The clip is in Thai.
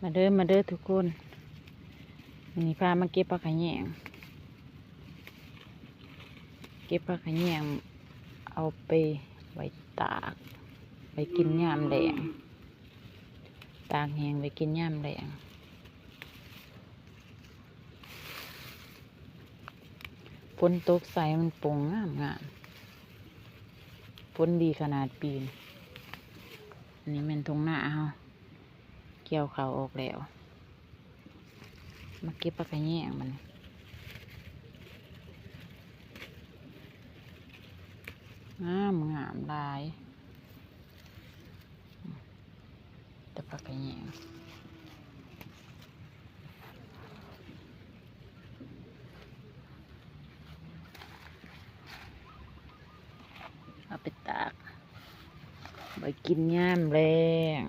มาเด้อทุกคนนี่พามาเก็บผักขะแยงเอาไปไว้ตากไว้กินยามแดงตากแห้งไว้กินยามแดงฝนตกใส่มันโป่งงามฝนดีขนาดปีนอันนี้เป็นทงหน้าเฮาเกี่ยวเขาออกแล้วมาเก็บผักขะแยงมันงามลายแต่ผักขะแยงเอาไปตากไว้กินยามแรง